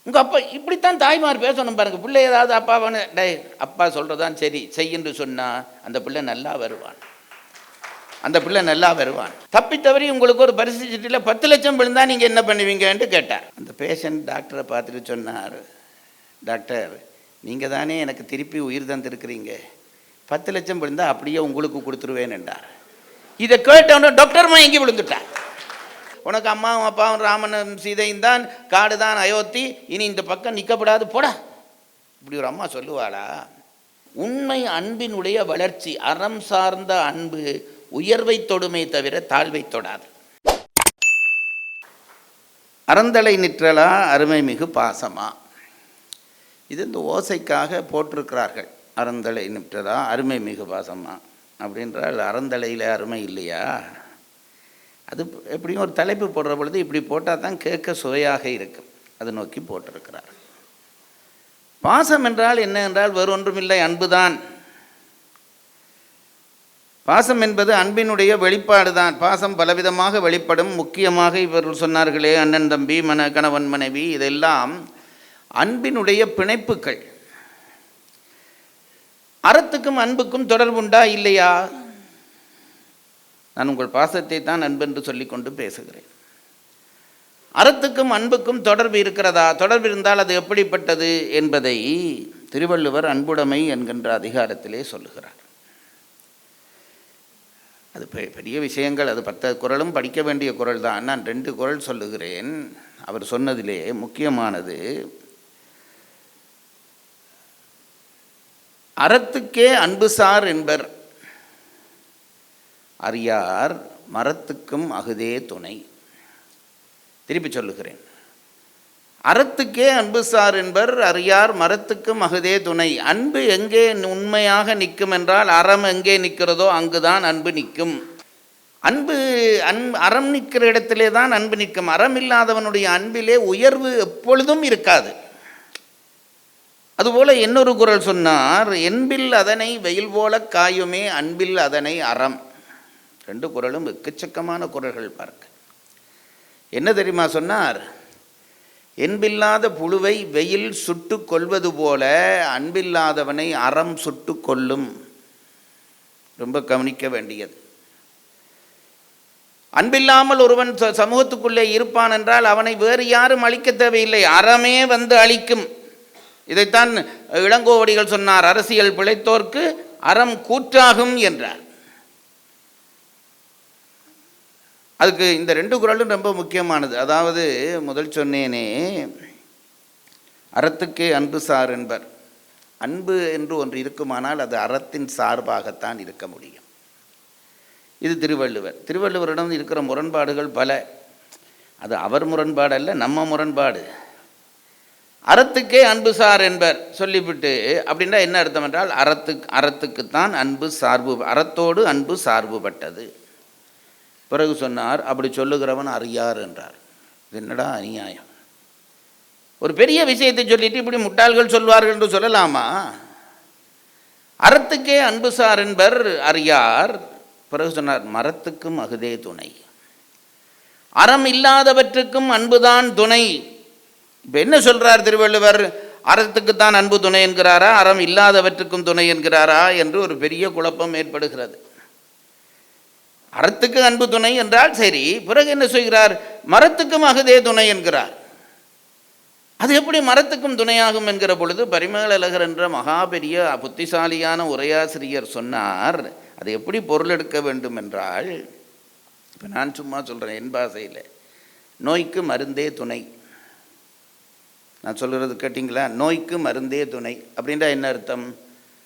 உங்கள் அப்பா இப்படித்தான் தாய்மார் பேசணும் பாருங்க. பிள்ளை ஏதாவது அப்பாவானு டே அப்பா சொல்கிறதான் சரி செய்யன்னு சொன்னால் அந்த பிள்ளை நல்லா வருவான், அந்த பிள்ளை நல்லா வருவான். தப்பி தவறி உங்களுக்கு ஒரு பரிசு சீட்டில் 10 லட்சம் விழுந்தா நீங்கள் என்ன பண்ணுவீங்கன்ட்டு கேட்டார். அந்த பேஷண்ட் டாக்டரை பார்த்துட்டு சொன்னார், டாக்டர் நீங்கள் தானே எனக்கு திருப்பி உயிர் தந்துருக்கிறீங்க, 10 லட்சம் விழுந்தா அப்படியே உங்களுக்கு கொடுத்துருவேன் என்றார். இதை கேட்டவன டாக்டர் எங்கே விழுந்துட்டார். உனக்கு அம்மாவும் அப்பாவும் ராமனும் சீதையும் தான், காடு தான் அயோத்தி, இனி இந்த பக்கம் நிற்கப்படாது போடா. இப்படி ஒரு அம்மா சொல்லுவாளா? உண்மை அன்பினுடைய வளர்ச்சி, அறம் சார்ந்த அன்பு உயர்வை தொடுமே தவிர தாழ்வை தொடாது. அறந்தலை நிற்றலா அருமை மிகு பாசமா, இது இந்த ஓசைக்காக போட்டிருக்கிறார்கள். அறந்தலை நிற்றலா அருமை மிகு பாசமா அப்படின்றால் அறந்தலையில் அருமை இல்லையா? அது எப்படியும் ஒரு தலைப்பு போடுற பொழுது இப்படி போட்டால் தான் கேட்க சுவையாக இருக்கும், அதை நோக்கி போட்டிருக்கிறார். பாசம் என்றால் என்ன என்றால் வேறு ஒன்றுமில்லை, அன்புதான். பாசம் என்பது அன்பினுடைய வெளிப்பாடு தான். பாசம் பலவிதமாக வெளிப்படும். முக்கியமாக இவர்கள் சொன்னார்களே அண்ணன் தம்பி, கணவன் மனைவி, இதெல்லாம் அன்பினுடைய பிணைப்புகள். அறத்துக்கும் அன்புக்கும் தொடர்புண்டா இல்லையா? நான் உங்கள் பாசத்தை தான் அன்பென்று சொல்லிக்கொண்டு பேசுகிறேன். அறத்துக்கும் அன்புக்கும் தொடர்பு இருக்கிறதா? தொடர்பு இருந்தால் அது எப்படிப்பட்டது என்பதை திருவள்ளுவர் அன்புடைமை என்கின்ற அதிகாரத்திலே சொல்லுகிறார். அது பெரிய விஷயங்கள், அது 10 குறளும் படிக்க வேண்டிய குறள் தான். நான் 2 குறள் சொல்லுகிறேன். அவர் சொன்னதிலே முக்கியமானது, அறத்துக்கே அன்புசார் என்பர் அறியார் மரத்துக்கும் அகுதே துணை. திருப்பி சொல்லுகிறேன், அறத்துக்கே அன்புசார் என்பர் அறியார் மரத்துக்கும் அகுதே துணை. அன்பு எங்கே உண்மையாக நிற்கும் என்றால் அறம் எங்கே நிற்கிறதோ அங்குதான் அன்பு நிற்கும். அறம் நிற்கிற இடத்திலே தான் அன்பு நிற்கும். அறம் இல்லாதவனுடைய அன்பிலே உயர்வு எப்பொழுதும் இருக்காது. அதுபோல இன்னொரு குறள் சொன்னார், என்பில் அதனை வெயில் போல காயுமே அன்பில் அதனை அறம். 2 குறளும் எக்கச்சக்கமான குறள்கள் பார்க்க. என்ன தெரியுமா சொன்னார்? என்பில்லாத புழுவை வெயில் சுட்டு கொள்வது போல அன்பில்லாதவனை அறம் சுட்டு கொள்ளும். ரொம்ப கவனிக்க வேண்டியது. அன்பில்லாமல் ஒருவன் சமூகத்துக்குள்ளே இருப்பான் என்றால் அவனை வேறு யாரும் அழிக்க தேவையில்லை, அறமே வந்து அழிக்கும். இதைத்தான் இளங்கோவடிகள் சொன்னார், அரசியல் பிழைத்தோர்க்கு அறம் கூற்றாகும் என்றார். அதுக்கு இந்த 2 குறளும் ரொம்ப முக்கியமானது. அதாவது முதல் சொன்னேனே, அறத்துக்கே அன்பு சார் என்பர். அன்பு என்று ஒன்று இருக்குமானால் அது அறத்தின் சார்பாகத்தான் இருக்க முடியும். இது திருவள்ளுவரிடம் இருக்கிற முரண்பாடுகள் பல. அது அவர் முரண்பாடு அல்ல, நம்ம முரண்பாடு. அறத்துக்கே அன்பு சார் என்பர் சொல்லிவிட்டு அப்படின்னா என்ன அர்த்தம் என்றால் அறத்துக்குத்தான் அன்பு சார்பு, அறத்தோடு அன்பு சார்புபட்டது. பிறகு சொன்னார், அப்படி சொல்லுகிறவன் அறியார் என்றார். இது என்னடா அநியாயம்? ஒரு பெரிய விஷயத்தை சொல்லிட்டு இப்படி முட்டாள்கள் சொல்வார்கள் என்று சொல்லலாமா? அறத்துக்கே அன்புசார் என்பர் அறியார். பிறகு சொன்னார், மரத்துக்கும் அகுதே துணை. அறம் இல்லாதவற்றுக்கும் அன்புதான் துணை. இப்போ என்ன சொல்றார் திருவள்ளுவர்? அறத்துக்குத்தான் அன்பு துணை என்கிறாரா, அறம் இல்லாதவற்றுக்கும் துணை என்கிறாரா என்று ஒரு பெரிய குழப்பம் ஏற்படுகிறது. அறத்துக்கு அன்பு துணை என்றால் சரி, பிறகு என்ன செய்கிறார்? மரத்துக்கும் அகுதே துணை என்கிறார். அது எப்படி மரத்துக்கும் துணையாகும் என்கிற பொழுது பரிமேலழகர் என்ற மகா பெரிய புத்திசாலியான உரையாசிரியர் சொன்னார், அது எப்படி பொருள் எடுக்க வேண்டும் என்றால், இப்போ நான் சும்மா சொல்கிறேன் என் பாஷையில், நோய்க்கு மருந்தே துணை. நான் சொல்கிறது கேட்டிங்களா? நோய்க்கு மருந்தே துணை அப்படின்றா என்ன அர்த்தம்?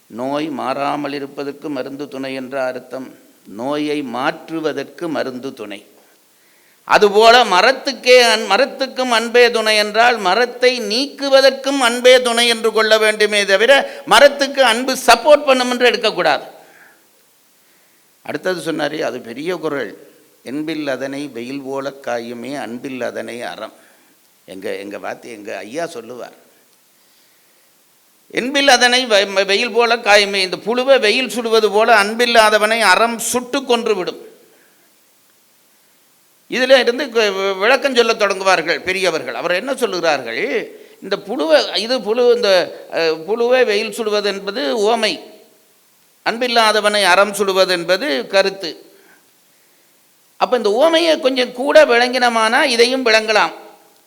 நோய் மாறாமல் இருப்பதற்கு மருந்து துணை என்ற அர்த்தம். நோயை மாற்றுவதற்கு மருந்து துணை. அதுபோல மரத்துக்கும் அன்பே துணை என்றால் மரத்தை நீக்குவதற்கும் அன்பே துணை என்று கொள்ள வேண்டுமே தவிர மரத்துக்கு அன்பு சப்போர்ட் பண்ணும் என்று எடுக்கக்கூடாது. அடுத்தது சொன்னாரே, அது பெரிய குறள். என்பில் அதனை வெயில் போல காயுமே அன்பில் அதனை அறம். எங்கள் ஐயா சொல்லுவார், என்பில் அதனை வெயில் போல காயுமே, இந்த புழுவை வெயில் சுடுவது போல அன்பில்லாதவனை அறம் சுட்டு கொன்று விடும். இதில் இருந்து விளக்கம் சொல்ல தொடங்குவார்கள் பெரியவர்கள். அவர் என்ன சொல்லுகிறார்கள்? இந்த புழுவை இந்த புழுவை வெயில் சுடுவது என்பது உவமை, அன்பில்லாதவனை அறம் சுடுவது என்பது கருத்து. அப்போ இந்த உவமையை கொஞ்சம் கூட விளங்கினமானா இதையும் விளங்கலாம்.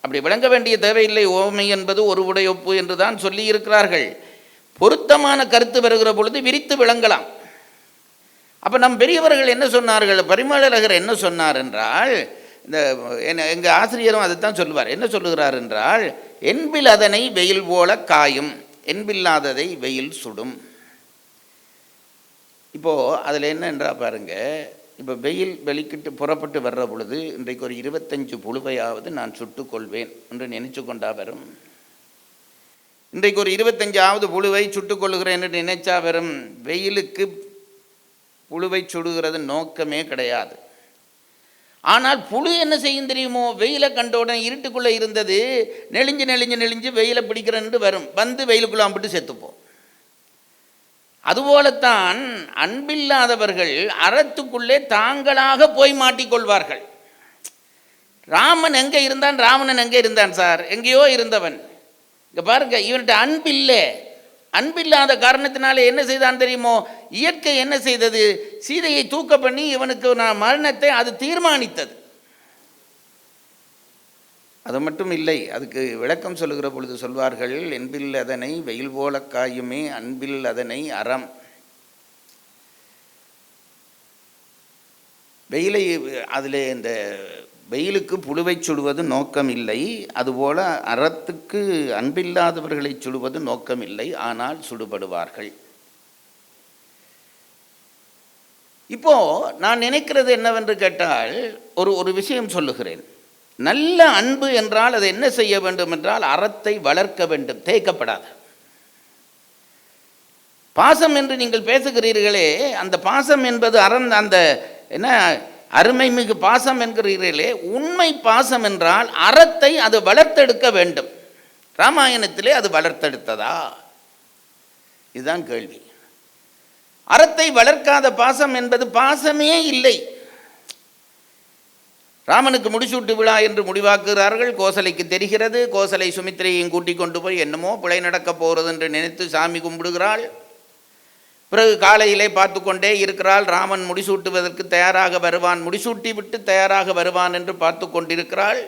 அப்படி விளங்க வேண்டிய தேவையில்லை. உவமை என்பது ஒரு உடையொப்பு என்று தான் சொல்லி இருக்கிறார்கள். பொருத்தமான கருத்து வருகிற பொழுது விரித்து விளங்கலாம். அப்போ நம் பெரியவர்கள் என்ன சொன்னார்கள், பரிமேலழகர் என்ன சொன்னார் என்றால், இந்த எங்கள் ஆசிரியரும் அதைத்தான் சொல்லுவார். என்ன சொல்லுகிறார் என்றால், என்பில் அதனை வெயில் போல காயும், என்பில்லாததை வெயில் சுடும். இப்போது அதில் என்ன என்றால் பாருங்கள், இப்போ வெயில் வெளிக்கிட்டு புறப்பட்டு வர்ற பொழுது இன்றைக்கு ஒரு 25 புழுவையாவது நான் சுட்டுக்கொள்வேன் என்று நினைச்சு கொண்டா வரும். இன்றைக்கு ஒரு 25வது புழுவை சுட்டுக்கொள்கிறேன் என்று நினைச்சா வரும். வெயிலுக்கு புழுவை சுடுகிறது நோக்கமே கிடையாது. ஆனால் புழு என்ன செய்யும் தெரியுமோ, வெயிலை கண்டவுடன் இருட்டுக்குள்ளே இருந்தது நெளிஞ்சு நெளிஞ்சு நெளிஞ்சு வெயிலை பிடிக்கிறேன்னு வரும், வந்து வெயிலுக்குள்ளே அம்பிட்டு செத்துப்போம். அதுபோலத்தான் அன்பில்லாதவர்கள் அறத்துக்குள்ளே தாங்களாக போய் மாட்டிக்கொள்வார்கள். ராமன் எங்கே இருந்தான், ராவணன் எங்கே இருந்தான் சார், எங்கேயோ இருந்தவன். இங்கே பாருங்க, இவன்கிட்ட அன்பில்லை. அன்பில்லாத காரணத்தினாலே என்ன செய்தான் தெரியுமோ, இயற்கை என்ன செய்தது, சீதையை தூக்க பண்ணி இவனுக்கு மரணத்தை அது தீர்மானித்தது. அது மட்டும் இல்லை, அதுக்கு விளக்கம் சொல்லுகிற பொழுது சொல்வார்கள், என்பில் அதனை வெயில் போல காயுமே அன்பில் அதனை அறம். வெயிலை அதில் இந்த வெயிலுக்கு புழுவை சுடுவது நோக்கம் இல்லை, அதுபோல் அறத்துக்கு அன்பில்லாதவர்களை சுடுவது நோக்கம் இல்லை, ஆனால் சுடுபடுவார்கள். இப்போ நான் நினைக்கிறது என்னவென்று கேட்டால், ஒரு விஷயம் சொல்லுகிறேன். நல்ல அன்பு என்றால் அதை என்ன செய்ய வேண்டும் என்றால், அறத்தை வளர்க்க வேண்டும், தேய்க்கப்படாது. பாசம் என்று நீங்கள் பேசுகிறீர்களே, அந்த பாசம் என்பது அறம், அந்த என்ன அருமை மிகு பாசம் என்கிறீர்களே, உண்மை பாசம் என்றால் அறத்தை அது வளர்த்தெடுக்க வேண்டும். ராமாயணத்திலே அது வளர்த்தெடுத்ததா? இதுதான் கேள்வி. அறத்தை வளர்க்காத பாசம் என்பது பாசமே இல்லை. ராமனுக்கு முடிசூட்டு விழா என்று முடிவாக்குகிறார்கள். கோசலைக்கு தெரிகிறது. கோசலை சுமித்திரையும் கூட்டிக் கொண்டு போய் என்னமோ பிழை நடக்கப் போகிறது என்று நினைத்து சாமி கும்பிடுகிறாள். பிறகு காலையிலே பார்த்து கொண்டே இருக்கிறாள். ராமன் முடிசூட்டுவதற்கு தயாராக வருவான், முடிசூட்டி விட்டு தயாராக வருவான் என்று பார்த்து கொண்டிருக்கிறாள்.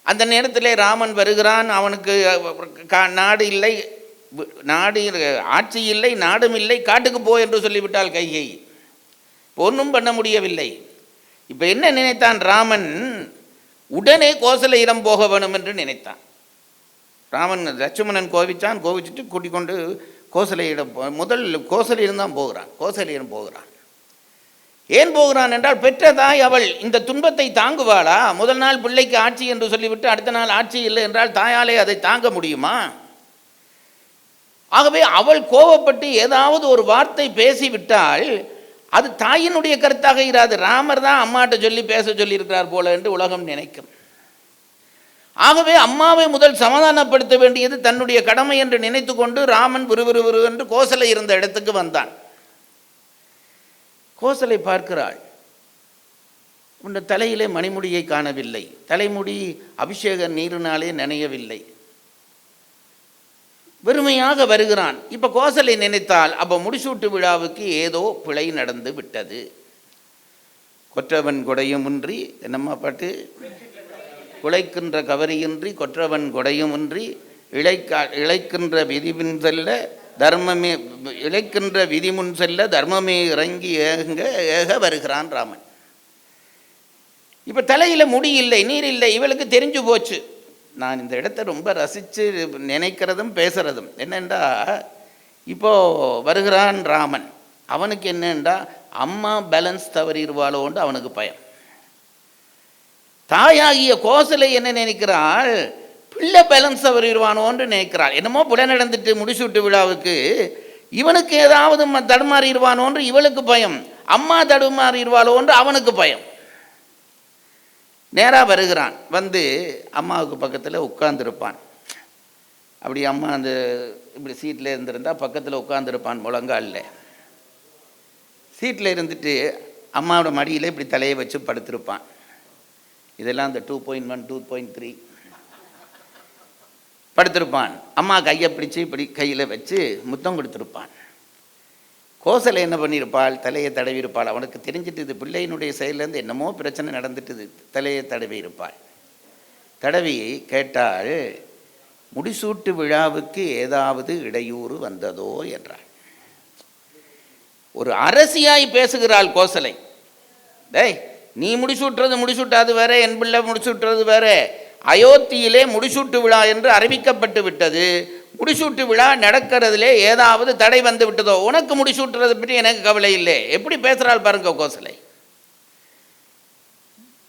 அந்த நேரத்திலே ராமன் வருகிறான். அவனுக்கு நாடு இல்லை, நாடு ஆட்சி இல்லை, நாடும் இல்லை, காட்டுக்கு போ என்று சொல்லிவிட்டாள் கைகை. ஒன்றும் பண்ண முடியவில்லை. இப்போ என்ன நினைத்தான் ராமன், உடனே கோசலையிடம் போக வேணும் என்று நினைத்தான். ராமன் லட்சுமணன் கோவிச்சுட்டு கூட்டிக் கொண்டு கோசலையிடம் முதல் கோசலையிடம் தான் போகிறான். கோசலையிடம் போகிறான். ஏன் போகிறான் என்றால், பெற்ற தாய் அவள் இந்த துன்பத்தை தாங்குவாளா? முதல் நாள் பிள்ளைக்கு ஆட்சி என்று சொல்லிவிட்டு அடுத்த நாள் ஆட்சி இல்லை என்றால் தாயாலே அதை தாங்க முடியுமா? ஆகவே அவள் கோபப்பட்டு ஏதாவது ஒரு வார்த்தை பேசிவிட்டால் அது தாயினுடைய கருத்தாக இராது. ராமர் தான் அம்மாட்ட சொல்லி பேச சொல்லியிருக்கிறார் போல என்று உலகம் நினைக்கும். ஆகவே அம்மாவை முதல் சமாதானப்படுத்த வேண்டியது தன்னுடைய கடமை என்று நினைத்து கொண்டு ராமன் விறுவிறு என்று கோசலை இருந்த இடத்துக்கு வந்தான். கோசலை பார்க்கிறாள். உன் தலையிலே மணிமுடியை காணவில்லை, தலைமுடி அபிஷேக நீரினாலே நனையவில்லை, வெறுமையாக வருகிறான். இப்போ கோசலை நினைத்தால், அப்போ முடிசூட்டு விழாவுக்கு ஏதோ பிழை நடந்து விட்டது. கொற்றவன் கொடையுமின்றி, என்னம்மா பாட்டு, குலைக்கின்ற கவரியின்றி கொற்றவன் கொடையுமின்றி இழைக்கின்ற விதிமுன் செல்ல தர்மமே, இழைக்கின்ற விதிமுன் செல்ல தர்மமே இறங்கி ஏக வருகிறான் ராமன். இப்போ தலையில் முடி இல்லை, நீர் இல்லை, இவளுக்கு தெரிஞ்சு போச்சு. நான் இந்த இடத்த ரொம்ப ரசித்து நினைக்கிறதும் பேசுகிறதும் என்னென்றா, இப்போது வருகிறான் ராமன். அவனுக்கு என்னென்றா, அம்மா பேலன்ஸ் தவறிடுவாளோண்டு அவனுக்கு பயம். தாயாகிய கோசலை என்ன நினைக்கிறாள், பிள்ளை பேலன்ஸ் தவறிடுவானோன்று நினைக்கிறாள். என்னமோ பிள்ளை நடந்துட்டு முடிசூட்டு விழாவுக்கு இவனுக்கு ஏதாவது தடுமாறிடுவானோன்று இவளுக்கு பயம், அம்மா தடுமாறிடுவாளோன்று அவனுக்கு பயம். நேராக வருகிறான். வந்து அம்மாவுக்கு பக்கத்தில் உட்கார்ந்துருப்பான். அப்படி அம்மா அந்த இப்படி சீட்டில் இருந்திருந்தால் பக்கத்தில் உட்கார்ந்துருப்பான், முழங்காலில் சீட்டில் இருந்துட்டு அம்மாவோட மடியில் இப்படி தலையை வச்சு படுத்திருப்பான். இதெல்லாம் அந்த 2.1 2.3 படுத்திருப்பான். அம்மா கையை பிடிச்சி இப்படி கையில் வச்சு முத்தம் கொடுத்துருப்பான். கோசலை என்ன பண்ணியிருப்பாள்? தலையை தடவி இருப்பாள். அவனுக்கு தெரிஞ்சிட்டு பிள்ளையினுடைய செயலேருந்து என்னமோ பிரச்சனை நடந்துட்டுது. தலையை தடவி இருப்பாள். தடவி கேட்டாள், முடிசூட்டு விழாவுக்கு ஏதாவது இடையூறு வந்ததோ என்றாள். ஒரு அரசியாய் பேசுகிறாள் கோசலை. டேய், நீ முடிசூட்டாது வேற, என் பிள்ளை முடிசூட்டுறது வேற. அயோத்தியிலே முடிசூட்டு விழா என்று அறிவிக்கப்பட்டு விட்டது. முடிசூட்டு விழா நடக்கிறதுலே ஏதாவது தடை வந்து விட்டதோ? உனக்கு முடிசூட்டுறது பற்றி எனக்கு கவலை இல்லை. எப்படி பேசுகிறாள் பாருங்க கோசலை.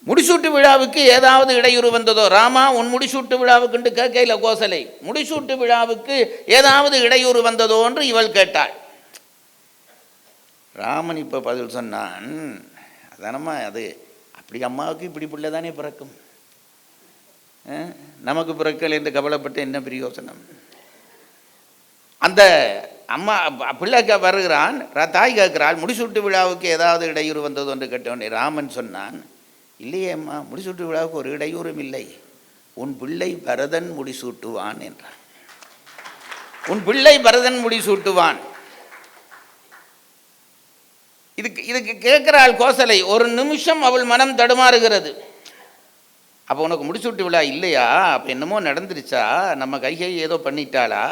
முடிசூட்டு விழாவுக்கு ஏதாவது இடையூறு வந்ததோ? ராமா, உன் முடிசூட்டு விழாவுக்கு கேட்கல கோசலை. முடிசூட்டு விழாவுக்கு ஏதாவது இடையூறு வந்ததோ என்று இவள் கேட்டாள். ராமன் இப்போ பதில் சொன்னான், அதானம்மா அது அப்படி அம்மாவுக்கு இப்படி பிள்ளை தானே பிறக்கும், நமக்கு பிறக்கல் என்று கவலைப்பட்டு என்ன பிரயோசனம்? அந்த அம்மா பிள்ளை வருகிறான், தாய் கேட்கிறாள், முடிசூட்டு விழாவுக்கு ஏதாவது இடையூறு வந்தது என்று கேட்டோன்னே ராமன் சொன்னான், இல்லையே அம்மா, முடிசூட்டு விழாவுக்கு ஒரு இடையூறும் இல்லை. உன் பிள்ளை பரதன் முடிசூட்டுவான் என்றான். உன் பிள்ளை பரதன் முடிசூட்டுவான். இதுக்கு கேட்கிறாள் கோசலை. ஒரு நிமிஷம் அவள் மனம் தடுமாறுகிறது. அப்போ உனக்கு முடிசூட்டு விழா இல்லையா? அப்போ என்னமோ நடந்துருச்சா? நம்ம கைகை ஏதோ பண்ணிட்டாளா?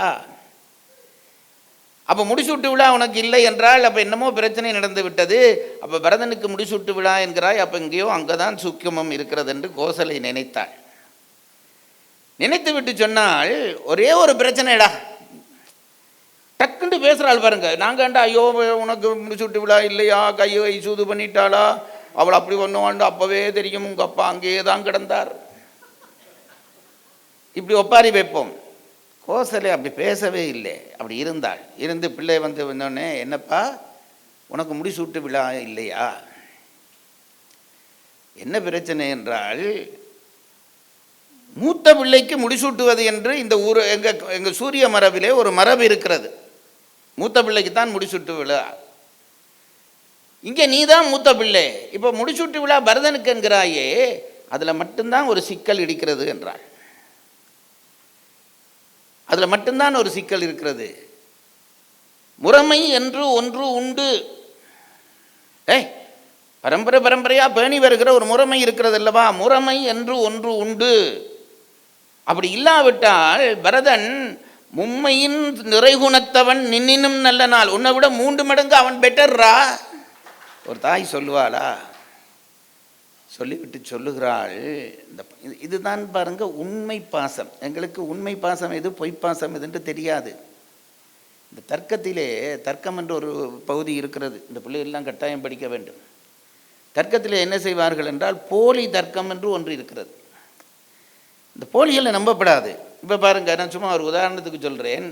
அப்போ முடிசூட்டு விழா உனக்கு இல்லை என்றால் அப்போ என்னமோ பிரச்சனை நடந்து விட்டது. அப்போ பரதனுக்கு முடிசூட்டு விழா என்கிறாய், அப்போ எங்கேயோ அங்கே தான் சூக்கியமம் இருக்கிறது என்று கோசலை நினைத்தாள். நினைத்து விட்டு சொன்னால், ஒரே ஒரு பிரச்சனைடா. டக்குன்னு பேசுகிறாள் பாருங்க. நாங்கண்டா, ஐயோ உனக்கு முடிச்சுட்டு விழா இல்லையா, கையை சூது பண்ணிட்டாளா, அவள் அப்படி பண்ணுவாண்டு அப்போவே தெரியும், உங்கள் அப்பா அங்கேயே தான் கிடந்தார். இப்படி ஒப்பாரி வைப்போம். கோசலை அப்படி பேசவே இல்லை. அப்படி இருந்தாள். இருந்து பிள்ளை வந்து வந்தோடனே, என்னப்பா உனக்கு முடிசூட்டு விழா இல்லையா, என்ன பிரச்சனை என்றால், மூத்த பிள்ளைக்கு முடிசூட்டுவது என்று இந்த ஊர் எங்கள் சூரிய மரபிலே ஒரு மரபு இருக்கிறது. மூத்த பிள்ளைக்கு தான் முடிசூட்டு விழா. இங்கே நீ தான் மூத்த பிள்ளை, இப்போ முடிசூட்டு விழா பரதனுக்கு என்கிறாயே, அதில் மட்டும்தான் ஒரு சிக்கல் இருக்கிறது என்றாள். அதில் மட்டும்தான் ஒரு சிக்கல் இருக்கிறது. முறைமை என்று ஒன்று உண்டு. பரம்பரையாக பேணி வருகிற ஒரு முறைமை இருக்கிறது அல்லவா? முறைமை என்று ஒன்று உண்டு. அப்படி இல்லாவிட்டால் பரதன் மும்மையின் நிறைகுணத்தவன் நின்னினும் நல்ல நாள், உன்னை விட 3 மடங்கு அவன் பெட்டர்ரா. ஒரு தாய் சொல்லுவாளா? சொல்லிவிட்டு சொல்லுகிறாள், இந்த இதுதான் பாருங்க உண்மை பாசம். எங்களுக்கு உண்மை பாசம் எது, பொய்ப்பாசம் எதுன்னு தெரியாது. இந்த தர்க்கத்திலே, தர்க்கம் என்ற ஒரு பகுதி இருக்கிறது. இந்த பிள்ளைகள்லாம் கட்டாயம் படிக்க வேண்டும். தர்க்கத்திலே என்ன செய்வார்கள் என்றால், போலி தர்க்கம் என்று ஒன்று இருக்கிறது. இந்த போலிகளை நம்பப்படாது. இப்போ பாருங்க, நான் சும்மா ஒரு உதாரணத்துக்கு சொல்கிறேன்.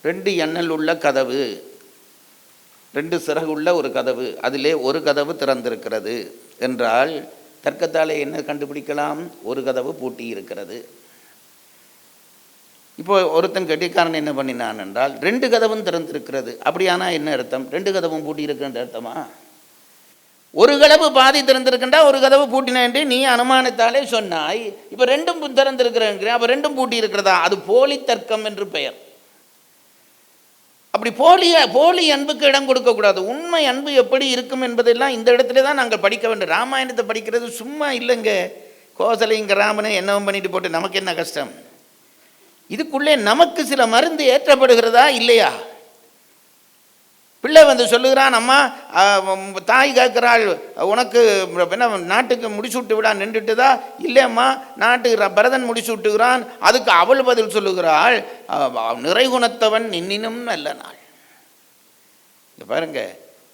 2 எண்ணல் உள்ள கதவு, 2 சிறகு உள்ள ஒரு கதவு, அதிலே ஒரு கதவு திறந்திருக்கிறது என்றால் தர்க்கத்தாலே என்ன கண்டுபிடிக்கலாம்? ஒரு கதவு பூட்டி இருக்கிறது. இப்போ ஒருத்தன் கெட்டிக்காரன் என்ன பண்ணினான் என்றால், 2 கதவும் திறந்திருக்கிறது. அப்படியானா என்ன அர்த்தம்? 2 கதவும் பூட்டி இருக்கிற அர்த்தமா? ஒரு கதவு பாதி திறந்திருக்கின்றா, ஒரு கதவு பூட்டின என்று நீ அனுமானத்தாலே சொன்னாய். இப்போ 2ம் திறந்திருக்கிறேன், அப்போ 2ம் பூட்டி இருக்கிறதா? அது போலி தர்க்கம் என்று பெயர். அப்படி போலி அன்புக்கு இடம் கொடுக்கக்கூடாது. உண்மை அன்பு எப்படி இருக்கும் என்பதெல்லாம் இந்த இடத்துல தான் நாங்கள் படிக்க வேண்டும். ராமாயணத்தை படிக்கிறது சும்மா இல்லைங்க. கோசலைங்க ராமனை என்னவும் பண்ணிட்டு போட்டு நமக்கு என்ன கஷ்டம்? இதுக்குள்ளே நமக்கு சில மருந்து ஏற்றப்படுகிறதா இல்லையா? பிள்ளை வந்து சொல்லுகிறான், அம்மா தாய் கேட்குறாள், உனக்கு என்ன நாட்டுக்கு முடிசூட்டு விழா நின்றுட்டுதா? இல்லையம்மா, நாட்டுக்கு பரதன் முடிசூட்டுகிறான். அதுக்கு அவள் பதில் சொல்லுகிறாள், நிறைகுணத்தவன் நின்னினும் நல்ல நாள். இங்கே பாருங்க,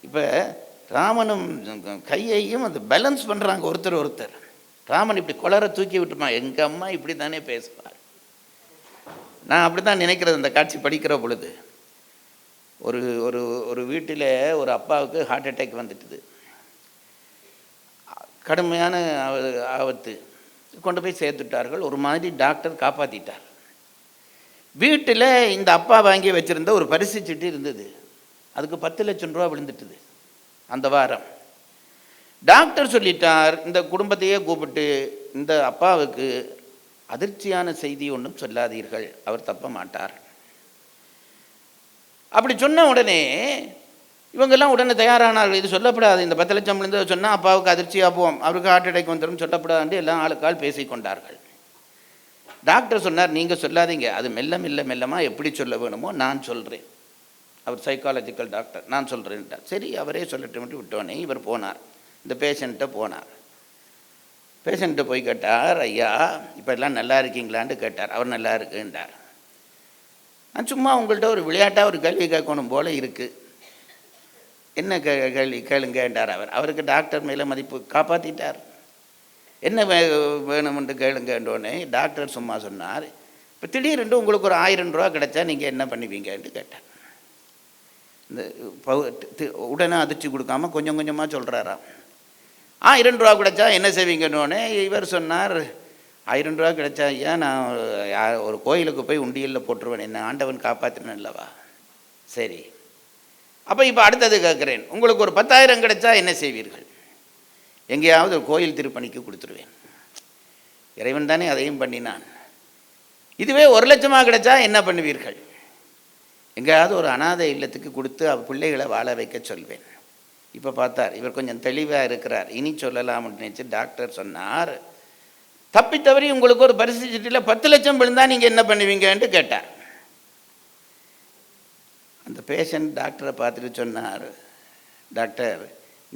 இப்போ ராமனும் கையையும் அந்த பேலன்ஸ் பண்ணுறாங்க ஒருத்தர். ராமன் இப்படி கொளர தூக்கி விட்டுமா, எங்கள் அம்மா இப்படி தானே பேசுவார். நான் அப்படி தான் நினைக்கிறது இந்த காட்சி படிக்கிற பொழுது. ஒரு ஒரு ஒரு வீட்டில் ஒரு அப்பாவுக்கு ஹார்ட் அட்டாக் வந்துட்டுது. கடுமையான ஆபத்து. கொண்டு போய் சேர்த்துட்டார்கள். ஒரு மாதிரி டாக்டர் காப்பாற்றிட்டார். வீட்டில் இந்த அப்பா வாங்கி வச்சுருந்த ஒரு பரிசு சீட்டு இருந்தது. அதுக்கு 10 லட்சம் ரூபா விழுந்துட்டுது அந்த வாரம். டாக்டர் சொல்லிட்டார், இந்த குடும்பத்தையே கூப்பிட்டு இந்த அப்பாவுக்கு அதிர்ச்சியான செய்தி ஒன்றும் சொல்லாதீர்கள், அவர் தப்ப மாட்டார். அப்படி சொன்ன உடனே இவங்கெல்லாம் உடனே தயாரானார்கள். இது சொல்லப்படாது, இந்த 10 லட்சம் விழுந்து சொன்னால் அப்பாவுக்கு அதிர்ச்சியாக போவோம், அவருக்கு ஹார்ட் அட்டாக் வந்துடும், சொல்லப்படாது எல்லாம் ஆளுக்கால் பேசிக்கொண்டார்கள். டாக்டர் சொன்னார், நீங்கள் சொல்லாதீங்க, அது மெல்ல மெல்ல மெல்லமாக எப்படி சொல்ல வேணுமோ நான் சொல்கிறேன். அவர் சைக்காலஜிக்கல் டாக்டர், நான் சொல்கிறேன்ட்டார். சரி, அவரே சொல்லட்டு விட்டோன்னே இவர் போனார், இந்த பேஷண்ட்டை போனார். பேஷண்ட்டை போய் கேட்டார், ஐயா இப்போ எல்லாம் நல்லா இருக்கீங்களான்னு கேட்டார். அவர் நல்லா இருக்குன்றார். நான் சும்மா உங்கள்கிட்ட ஒரு விளையாட்டாக ஒரு கேள்வி கேட்கணும் போல் இருக்குது, என்ன கேள்வி கேளுங்கன்றார். அவருக்கு டாக்டர் மேலே மதிப்பு, காப்பாற்றிட்டார். என்ன வேணுமென்று கேளுங்கன்றோடனே டாக்டர் சும்மா சொன்னார், இப்போ திடீரென்று உங்களுக்கு ஒரு 1000 ரூபா கிடைச்சா நீங்கள் என்ன பண்ணுவீங்கன்னு கேட்டார். இந்த உடனே அதிர்ச்சி கொடுக்காம கொஞ்சம் கொஞ்சமாக சொல்கிறாராம். 1000 ரூபா கிடைச்சா என்ன செய்வீங்கன்னொடனே இவர் சொன்னார், 1000 ரூபா கிடைச்சா ஐயா நான் ஒரு கோயிலுக்கு போய் உண்டியலில் போட்டுருவேன், என்ன ஆண்டவன் காப்பாற்றினேன் அல்லவா. சரி, அப்போ இப்போ அடுத்தது கேட்குறேன், உங்களுக்கு ஒரு 10,000 கிடைச்சா என்ன செய்வீர்கள்? எங்கேயாவது ஒரு கோயில் திருப்பணிக்கு கொடுத்துருவேன், இறைவன் தானே அதையும் பண்ணினான். இதுவே 1 லட்சமாக கிடைச்சா என்ன பண்ணுவீர்கள்? எங்கேயாவது ஒரு அனாதை இல்லத்துக்கு கொடுத்து பிள்ளைகளை வாழ வைக்க சொல்வேன். இப்போ பார்த்தார், இவர் கொஞ்சம் தெளிவாக இருக்கிறார், இனி சொல்லலாம்னு நினச்சி டாக்டர் சொன்னார், தப்பி தவறி உங்களுக்கு ஒரு பரிசு சீட்டில் 10 லட்சம் விழுந்தால் நீங்கள் என்ன பண்ணுவீங்கன்ட்டு கேட்டார். அந்த பேஷண்ட் டாக்டரை பார்த்துட்டு சொன்னார், டாக்டர்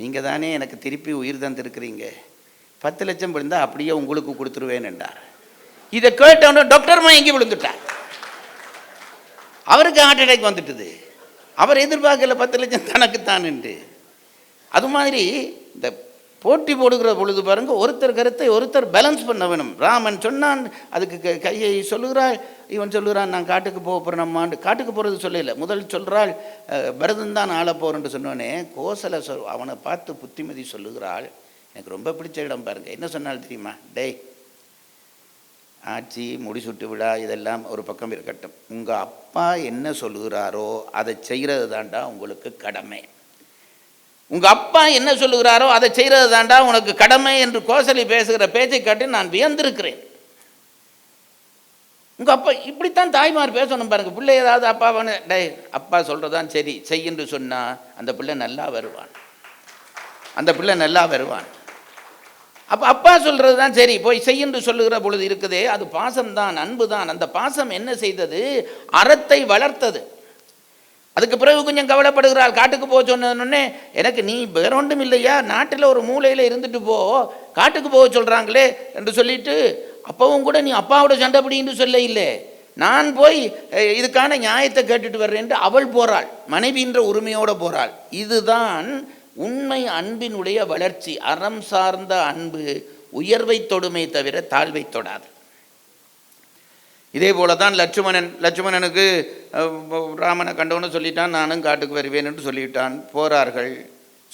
நீங்கள் தானே எனக்கு திருப்பி உயிர் தந்துருக்கிறீங்க, 10 லட்சம் விழுந்தால் அப்படியே உங்களுக்கு கொடுத்துருவேன் என்றார். இதை கேட்டவன டாக்டர் மயங்கி விழுந்துட்டார். அவருக்கு ஹார்ட் அட்டாக் வந்துட்டுது. அவர் எதிர்பார்க்கல 10 லட்சம் தனக்குத்தான்ட்டு. அது மாதிரி இந்த போட்டி போடுகிற பொழுது பாருங்க, ஒருத்தர் கருத்தை ஒருத்தர் பேலன்ஸ் பண்ண வேணும். ராமன் சொன்னான், அதுக்கு கையை சொல்லுகிறாள், இவன் சொல்லுகிறான் நான் காட்டுக்கு போக போகிறேன் அம்மாண்டு. காட்டுக்கு போகிறது சொல்லல, முதல் சொல்கிறாள் பரதன் தான் ஆள போகிறேன்ட்டு சொன்னோடனே கோசலை அவனை பார்த்து புத்திமதி சொல்லுகிறாள். எனக்கு ரொம்ப பிடிச்ச இடம் பாருங்க, என்ன சொன்னால் தெரியுமா? டேய், ஆட்சி முடிசுட்டு விழா இதெல்லாம் ஒரு பக்கம் இருக்கட்டும், உங்கள் அப்பா என்ன சொல்லுகிறாரோ அதை செய்கிறது தாண்டா உங்களுக்கு கடமை. உங்கள் அப்பா என்ன சொல்லுகிறாரோ அதை செய்கிறது தாண்டா உனக்கு கடமை என்று கோசலி பேசுகிற பேச்சை காட்டி நான் வியந்திருக்கிறேன். உங்கள் அப்பா இப்படித்தான் தாய்மார் பேசணும் பாருங்க. பிள்ளை ஏதாவது அப்பாவானு டே அப்பா சொல்கிறதான் சரி செய்யு சொன்னால் அந்த பிள்ளை நல்லா வருவான், அந்த பிள்ளை நல்லா வருவான். அப்போ அப்பா சொல்கிறது தான் சரி போய் செய்யு சொல்லுகிற பொழுது இருக்குதே, அது பாசம்தான், அன்பு தான். அந்த பாசம் என்ன செய்தது? அறத்தை வளர்த்தது. அதுக்கு பிறகு கொஞ்சம் கவலைப்படுகிறாள். காட்டுக்கு போக சொன்னோடனே எனக்கு நீ வேற ஒன்றும் இல்லையா, நாட்டில் ஒரு மூலையில் இருந்துட்டு போ, காட்டுக்கு போக சொல்கிறாங்களே என்று சொல்லிட்டு, அப்பவும் கூட நீ அப்பாவோட சண்டை பிடின்னு சொல்ல இல்லை, நான் போய் இதுக்கான நியாயத்தை கேட்டுட்டு வர்றேன்ட்டு அவள் போகிறாள், மனைவின்ற உரிமையோடு போகிறாள். இதுதான் உண்மை அன்பினுடைய வளர்ச்சி. அறம் சார்ந்த அன்பு உயர்வை தொடுமே தவிர தாழ்வை தொடாது. இதே போல தான் லட்சுமணனுக்கு ராமனை கண்டவன்னு சொல்லிட்டான், நானும் காட்டுக்கு வருவேன் என்று சொல்லிவிட்டான். போகிறார்கள்,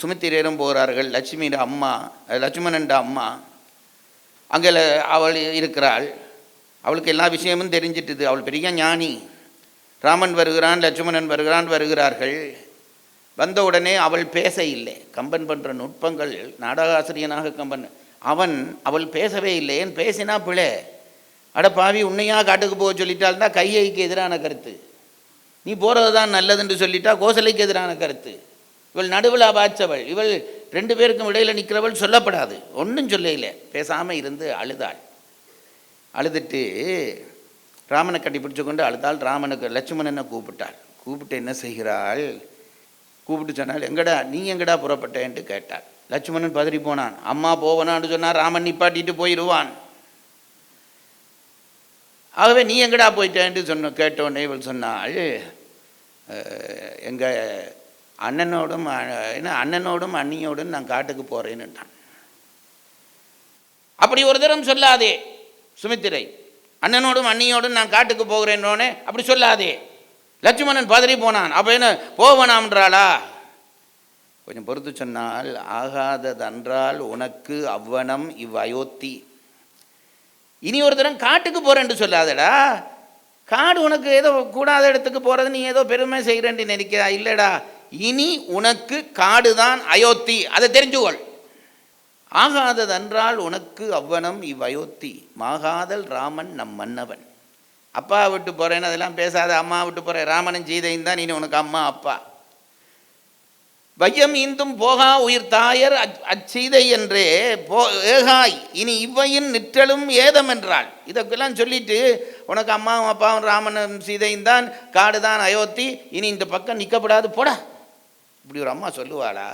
சுமித்திரரும் போகிறார்கள். லட்சுமணன் அம்மா அங்கே அவள் இருக்கிறாள். அவளுக்கு எல்லா விஷயமும் தெரிஞ்சிட்டுது, அவள் பெரிய ஞானி. ராமன் வருகிறான், லட்சுமணன் வருகிறார்கள். வந்த உடனே அவள் பேச இல்லை. கம்பன் பண்ணுற நுட்பங்கள், நாடகாசிரியனாக கம்பன், அவள் பேசவே இல்லை. ஏன் பேசினா பிழை. அட பாவி, உன்னையா காட்டுக்கு போக சொல்லிட்டால்தான் கையைக்கு எதிரான கருத்து, நீ போகிறது தான் நல்லதுன்னு சொல்லிட்டா கோசலைக்கு எதிரான கருத்து. இவள் நடுவில் பாய்ச்சவள், இவள் 2 பேருக்கும் இடையில் நிற்கிறவள் சொல்லப்படாது. ஒன்றும் சொல்ல, பேசாமல் இருந்து அழுதாள். அழுதுட்டு ராமனை கட்டி பிடிச்சு கொண்டு அழுதாள். லட்சுமணனை கூப்பிட்டு என்ன செய்கிறாள்? கூப்பிட்டு சொன்னால், நீ எங்கடா புறப்பட்டேன்ட்டு கேட்டாள். லட்சுமணன் பதறி போனான். அம்மா போவனான்னு சொன்னால் ராமன் நிப்பாட்டிட்டு போயிடுவான். ஆகவே நீ எங்கடா போயிட்டேன்ட்டு கேட்டோன்னே இவள் சொன்னாள், எங்கள் அண்ணனோடும் அண்ணியோடும் நான் காட்டுக்கு போகிறேன்னுட்டான். அப்படி ஒரு தரம் சொல்லாதே சுமித்திரை, அண்ணனோடும் அண்ணியோடும் நான் காட்டுக்கு போகிறேன்னோடனே அப்படி சொல்லாதே. லட்சுமணன் பதறி போனான். அப்போ என்ன போவனாம்ன்றாளா? கொஞ்சம் பொறுத்து சொன்னால், ஆகாததன்றால் உனக்கு அவ்வனம் அயோத்தி. இனி ஒரு தரம் காட்டுக்கு போகிறேன்ட்டு சொல்லாதடா. காடு உனக்கு ஏதோ கூடாத இடத்துக்கு போகிறது, நீ ஏதோ பெருமை செய்கிறேன்ட்டு நினைக்கிறா. இல்லைடா, இனி உனக்கு காடு தான் அயோத்தி, அதை தெரிஞ்சுக்கொள். ஆகாததன்றால் உனக்கு அவ்வனம் இவ்வயோத்தி மாகாதல் ராமன் நம் மன்னவன். அப்பா விட்டு போகிறேன்னு அதெல்லாம் பேசாத, அம்மா விட்டு போகிறேன், ராமனும் சீதையும் தான் நீ உனக்கு அம்மா அப்பா. வையம் ஈந்தும் போகா உயிர் தாயர் அச்சீதை என்றே ஏகாய் இனி இவ்வையின் நிற்றலும் ஏதம் என்றாள். இதற்கெல்லாம் சொல்லிட்டு உனக்கு அம்மாவும் அப்பாவும் ராமனும் சீதையும் தான், காடு தான் அயோத்தி, இனி இந்த பக்கம் நிற்கப்படாது போடா. இப்படி ஒரு அம்மா சொல்லுவாளா?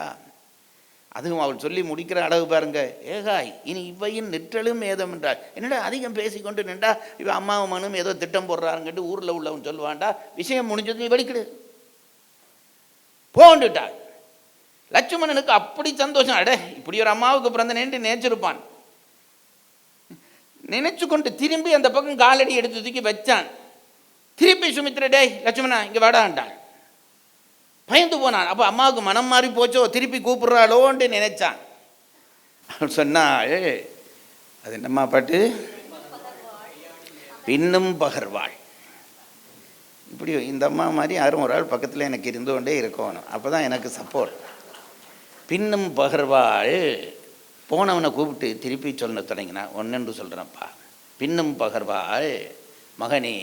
அதுவும் அவள் சொல்லி முடிக்கிற அளவு பாருங்க. ஏகாய் இனி இவ்வையின் நிற்றலும் ஏதம் என்றாள். என்னடா அதிகம் பேசிக்கொண்டு நின்றா இவன் அம்மாவும் மனும் ஏதோ திட்டம் போடுறாருங்கட்டு ஊரில் உள்ளவன் சொல்லுவான்டா. விஷயம் முடிஞ்சது, நீ வெடிக்கிடு போண்டுட்டாள். லட்சுமணனுக்கு அப்படி சந்தோஷம். அட இப்படி ஒரு அம்மாவுக்கு பிறந்தனேன்ட்டு நினைச்சிருப்பான். நினைச்சு கொண்டு திரும்பி அந்த பக்கம் காலடி எடுத்து தூக்கி வச்சான். திருப்பி சுமித்ரா டேய் லட்சுமணா இங்கே வாடான்ட்டான். பயந்து போனான். அப்போ அம்மாவுக்கு மனம் மாறி போச்சோ, திருப்பி கூப்பிடுறாளோன்ட்டு நினைச்சான். அவள் சொன்னாள், அது என்னம்மா பாட்டு, பின்னும் பகர்வாள். இப்படி இந்த அம்மா மாதிரி யாரும் ஒரு ஆள் பக்கத்தில் எனக்கு இருந்து கொண்டே இருக்கணும், அப்போ தான் எனக்கு சப்போர்ட். பின்னும் பகர்வாள். போனவனை கூப்பிட்டு திருப்பி சொல்ல தொடங்கினா, ஒன்னென்று சொல்கிறேன்ப்பா. பின்னும் பகர்வாள் மகனே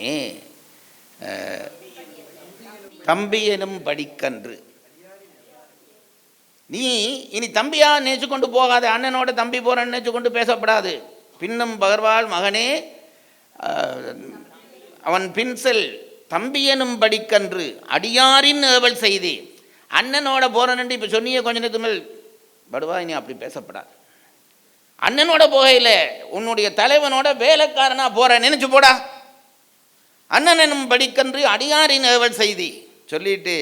தம்பியனும் படிக்கன்று. நீ இனி தம்பியா நினைச்சு கொண்டு போகாத, அண்ணனோட தம்பி போறன்னு நினைச்சு கொண்டு பேசப்படாது. பின்னும் பகர்வாள் மகனே அவன் பின்செல் தம்பியனும் படிக்கன்று அடியாரின் ஏவல் செய்தி. அண்ணனோட போறன்னு இப்போ சொன்னியே கொஞ்ச நேரத்து மேல் படுவா, இனி அப்படி பேசப்படாது. அண்ணனோட போகையில் உன்னுடைய தலைவனோட வேலைக்காரனா போற நினைச்சு போடா. அண்ணனும் படிக்கன்று அடியாரின் ஏவல் செய்தி சொல்லிட்டு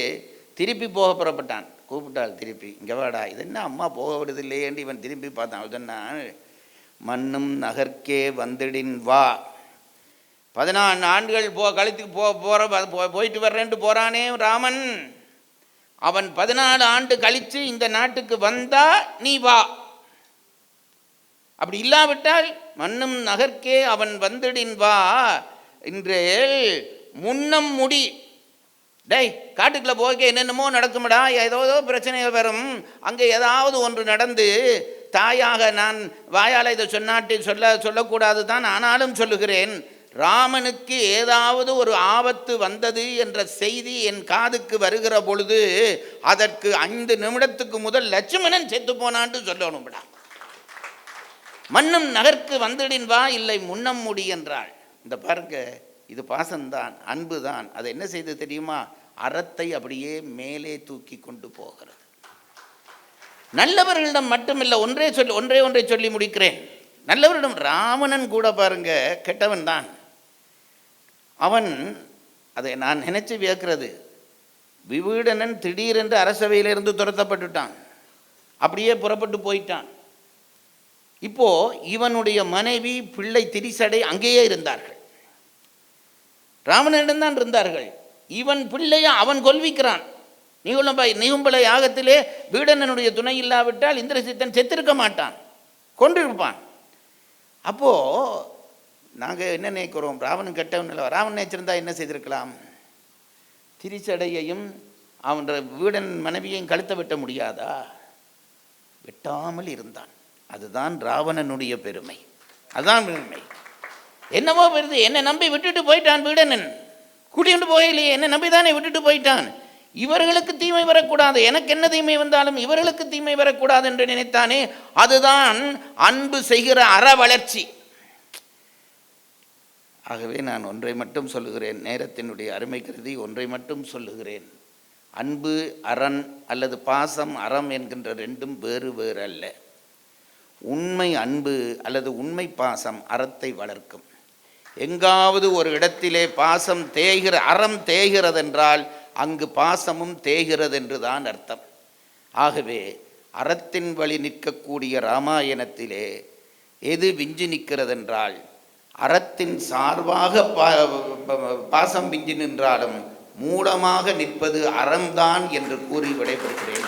திருப்பி போக புறப்பட்டான். கூப்பிட்டாள் திருப்பி, இங்கே வாடா. இது என்ன அம்மா போக விடுது இல்லையேண்டு இவன் திரும்பி பார்த்தான். அதுன்னா மண்ணும் நகர்க்கே வந்திடின் வா. 14 ஆண்டுகள் கழித்து போயிட்டு வர்றேன்ட்டு போகிறானே ராமன், அவன் 14 ஆண்டு கழித்து இந்த நாட்டுக்கு வந்தா நீ வா. அப்படி இல்லாவிட்டால் மண்ணும் நகர்க்கே அவன் வந்திடின் வா இன்றே முன்னம் முடி. டேய் காட்டுக்குள்ளே போக என்னென்னமோ நடக்கும்டா, ஏதோ பிரச்சனைகள் வரும். அங்கே ஏதாவது ஒன்று நடந்து தாயாக நான் வாயால் இதை சொல்லக்கூடாது தான், ஆனாலும் சொல்லுகிறேன். ராமனுக்கு ஏதாவது ஒரு ஆபத்து வந்தது என்ற செய்தி என் காதுக்கு வருகிற பொழுது அதற்கு 5 நிமிடத்துக்கு முதல் லட்சுமணன் செத்து போனான்னு சொல்லணும்டா. மண்ணும் நகர்க்கு வந்திடின் வா இல்லை முன்னம் முடி என்றாள். இந்த பாருங்க, இது பாசம்தான், அன்பு தான். அதை என்ன செய்து தெரியுமா? அறத்தை அப்படியே மேலே தூக்கி கொண்டு போகிறது. நல்லவர்களிடம் மட்டுமில்லை, ஒன்றை சொல்லி முடிக்கிறேன். நல்லவரிடம் ராவணன் கூட பாருங்க கெட்டவன் தான். அவன் அதை நான் நினைச்சு வியக்கிறது, விபீடனன் திடீரென்று அரசவையிலிருந்து துரத்தப்பட்டுட்டான், அப்படியே புறப்பட்டு போயிட்டான். இப்போ இவனுடைய மனைவி பிள்ளை திரிசடை அங்கேயே இருந்தார்கள், ராவணனிடம்தான் இருந்தார்கள். இவன் பிள்ளையை அவன் கொல்விக்கிறான். நிகும்பல யாகத்திலே வீடனனுடைய துணை இல்லாவிட்டால் இந்திரசித்தன் செத்திருக்க மாட்டான், கொண்டிருப்பான். அப்போது நாங்கள் என்ன நினைக்கிறோம், ராவணன் கெட்டவன் இல்லை. ராவணன் நினைச்சிருந்தா என்ன செய்திருக்கலாம்? திரிசடையையும் அவன் வீடன் மனைவியையும் கழுத்த வெட்ட முடியாதா? வெட்டாமல் இருந்தான். அதுதான் ராவணனுடைய பெருமை, அதுதான் பெருமை. என்னவோ பெருது, என்னை நம்பி விட்டுட்டு போயிட்டான் வீடனன், கூட்டிகிட்டு போகலையே, என்னை நம்பி தானே விட்டுட்டு போயிட்டான். இவர்களுக்கு தீமை வரக்கூடாது, எனக்கு என்ன தீமை வந்தாலும் இவர்களுக்கு தீமை வரக்கூடாது என்று நினைத்தானே, அதுதான் அன்பு செய்கிற அற வளர்ச்சி. ஆகவே நான் ஒன்றை மட்டும் சொல்லுகிறேன், நேரத்தினுடைய அருமை கருதி ஒன்றை மட்டும் சொல்லுகிறேன். அன்பு அரண் அல்லது பாசம் அறம் என்கின்ற ரெண்டும் வேறு வேறு அல்ல. உண்மை அன்பு அல்லது உண்மை பாசம் அறத்தை வளர்க்கும். எங்காவது ஒரு இடத்திலே பாசம் அறம் தேய்கிறதென்றால் அங்கு பாசமும் தேய்கிறது என்று தான் அர்த்தம். ஆகவே அறத்தின் வழி நிற்கக்கூடிய இராமாயணத்திலே எது விஞ்சி நிற்கிறதென்றால், அறத்தின் சார்பாக பாசம் விஞ்சி நின்றாலும் மூலமாக நிற்பது அறம்தான் என்று கூறி விடைபெறுகிறேன்.